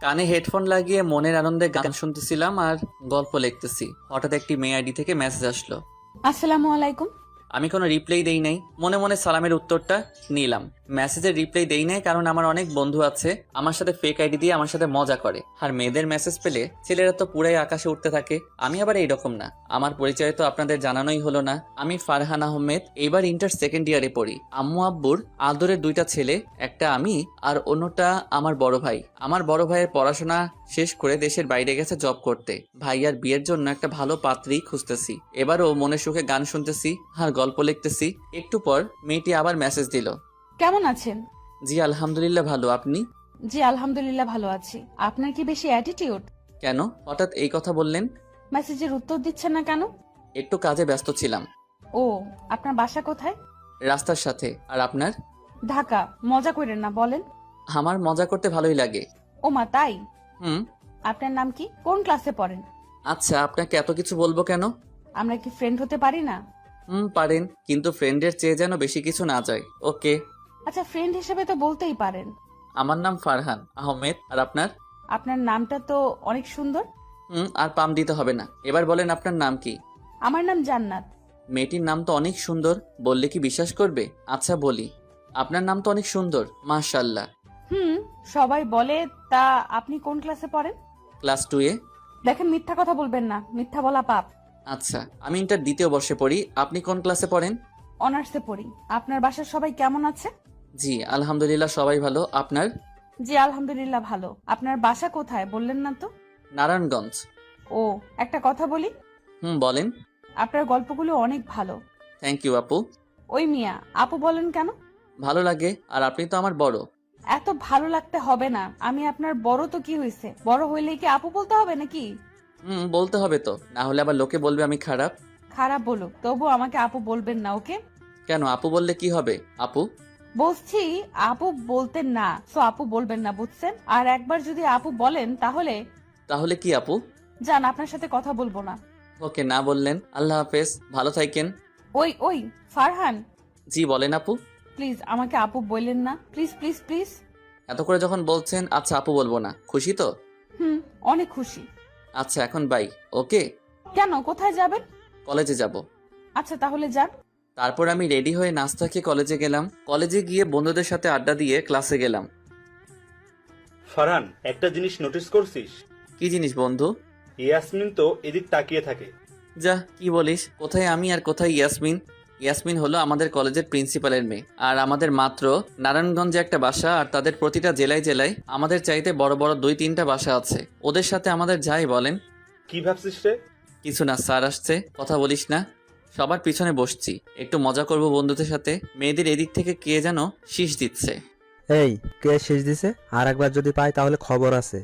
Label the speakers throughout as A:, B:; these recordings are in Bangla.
A: কানে হেডফোন লাগিয়ে মনের আনন্দে গান শুনতেছিলাম আর গল্প লিখতেছি। হঠাৎ একটি মেয়ে আইডি থেকে মেসেজ আসলো।
B: আসসালামু আলাইকুম।
A: আমি কোনো রিপ্লাই দেই নাই, মনে মনে সালামের উত্তরটা নিলাম। মেসেজের রিপ্লাই দেই নাই কারণ আমার অনেক বন্ধু আছে আমার সাথে ফেক আইডি দিয়ে আমার সাথে মজা করে, আর মেয়েদের মেসেজ পেলে ছেলেরা তো পুরাই আকাশে উঠতে থাকে। আমি আবার এইরকম না। আমার পরিচয় তো আপনাদের জানানোই হলো না। আমি ফারহান আহমেদ, এবার ইন্টার সেকেন্ড ইয়ারে পড়ি। আম্মু আব্বুর আদরের দুইটা ছেলে, একটা আমি আর অন্যটা আমার বড় ভাই। আমার বড় ভাইয়ের পড়াশোনা শেষ করে দেশের বাইরে গেছে জব করতে। ভাইয়ার বিয়ের জন্য একটা ভালো পাত্রী খুঁজতেছি। এবারও মনে সুখে গান শুনতেছি আর গল্প লিখতেছি। একটু পর মেয়েটি আবার মেসেজ দিল।
B: কেমন আছেন?
A: জি আলহামদুলিল্লাহ ভালো, আপনি?
B: জি আলহামদুলিল্লাহ ভালো আছি। আপনার কি বেশি অ্যাটিটিউড?
A: কেন হঠাৎ এই কথা বললেন?
B: মেসেজের উত্তর দিচ্ছেন না কেন?
A: একটু কাজে ব্যস্ত ছিলাম।
B: ও, আপনার বাসা কোথায়?
A: রাস্তার সাথে। আর আপনার?
B: ঢাকা। মজা করেন না, বলেন।
A: আমার মজা করতে ভালোই লাগে।
B: ও মা, তাই?
A: হুম।
B: আপনার নাম কি? কোন ক্লাসে পড়েন?
A: আচ্ছা, আপনাকে এত কিছু বলবো কেন?
B: আমরা কি ফ্রেন্ড হতে পারি না?
A: পারেন, কিন্তু ফ্রেন্ডের চেয়ে যেন বেশি কিছু না যায়। ওকে।
B: আচ্ছা, ফ্রেন্ড হিসেবে তো বলতেই পারেন।
A: আমার নাম ফারহান আহমেদ। আর আপনার?
B: আপনার নামটা তো অনেক সুন্দর।
A: আর পাম দিতে হবে না। এবার বলেন আপনার নাম কি?
B: আমার নাম জান্নাত।
A: মেয়েটির নাম তো অনেক সুন্দর, বললে কি বিশ্বাস করবে? আচ্ছা বলি, আপনার নাম তো অনেক সুন্দর, মাশাআল্লাহ।
B: হুম, সবাই বলে। তা আপনি কোন ক্লাসে পড়েন?
A: ক্লাস 2-এ।
B: দেখেন, মিথ্যা কথা বলবেন না, মিথ্যা বলা পাপ।
A: আচ্ছা, আমি ইন্টার দ্বিতীয় বর্ষে পড়ি। আপনি কোন ক্লাসে পড়েন?
B: অনার্সে পড়ি। আপনার বাসার সবাই কেমন আছে?
A: জি আলহামদুলিল্লাহ সবাই ভালো। আপনার?
B: জি আলহামদুলিল্লাহ ভালো। আপনার বাসা কোথায় বললেন না তো?
A: নারায়ণগঞ্জ।
B: ও, একটা কথা বলি।
A: বলেন।
B: আপনার গল্পগুলো অনেক ভালো।
A: থ্যাংক ইউ আপু।
B: ওই মিয়া, আপু বলেন কেন?
A: ভালো লাগে, আর আপনি তো আমার বড়।
B: এত ভালো লাগতে হবে না। আমি আপনার বড় তো কি হয়েছে, বড় হইলেই কি আপু বলতে হবে নাকি?
A: বলতে হবে তো, না হলে আবার লোকে বলবে আমি খারাপ।
B: খারাপ বলুক, তবু আমাকে আপু বলবেন না, ওকে?
A: কেন, আপু বললে কি হবে? আপু।
B: বলছি আপু বলতেন না, তো আপু বলবেন না, বুঝছেন? আর একবার যদি আপু বলেন তাহলে
A: তাহলে কি আপু?
B: যান, আপনার সাথে কথা বলবো না।
A: ওকে, না বললেন। আল্লাহ হাফেজ, ভালো থাকেন।
B: ওই ওই, ফারহান,
A: জি বলেন আপু।
B: প্লিজ আমাকে আপু বললেন না, প্লিজ প্লিজ প্লিজ।
A: এত করে যখন বলছেন, আচ্ছা আপু বলবো না। খুশি তো?
B: হুম, অনেক খুশি।
A: আচ্ছা এখন বাই। ওকে।
B: কেন, কোথায় যাবেন?
A: কলেজে যাব।
B: আচ্ছা তাহলে যান।
A: তারপর আমি রেডি হয়ে নাস্তা খেয়ে কলেজে গেলাম। কলেজে গিয়ে বন্ধুদের সাথে আড্ডা দিয়ে ক্লাসে গেলাম।
C: ফারহান, একটা জিনিস নোটিস করছিস?
A: কি জিনিস বন্ধু?
C: ইয়াসমিন তো এদিক তাকিয়ে থাকে।
A: যা, কি বলিস? কোথায় আমি আর কোথায় ইয়াসমিন? ইয়াসমিন হলো আমাদের কলেজের প্রিন্সিপালের মেয়ে, আর আমাদের মাত্র নারায়ণগঞ্জে একটা বাসা, আর তাদের প্রতিটা জেলায় জেলায় আমাদের চাইতে বড় বড় 2-3টা বাসা আছে। ওদের সাথে আমাদের যাই বলেন।
C: কি ভাবছিস রে?
A: কিছু না, স্যার আসছে, কথা বলিস না। সবার পিছনে বসছি, একটু মজা করব বন্ধুদের সাথে। মেয়েদের এদিক থেকে কে যেন শীষ দিচ্ছে।
D: এই, কে শেষ দিছে? আর একবার যদি পাই তাহলে খবর আছে।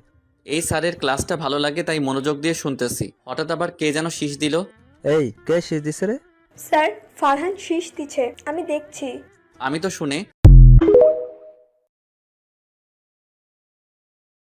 A: এই স্যারের ক্লাসটা ভালো লাগে তাই মনোযোগ দিয়ে শুনতেছি। হঠাৎ আবার কে যেন শীষ দিল।
D: এই, কে শেষ দিছে রে?
E: স্যার, ফারহান শীষ দিচ্ছে, আমি দেখছি।
A: আমি তো শুনে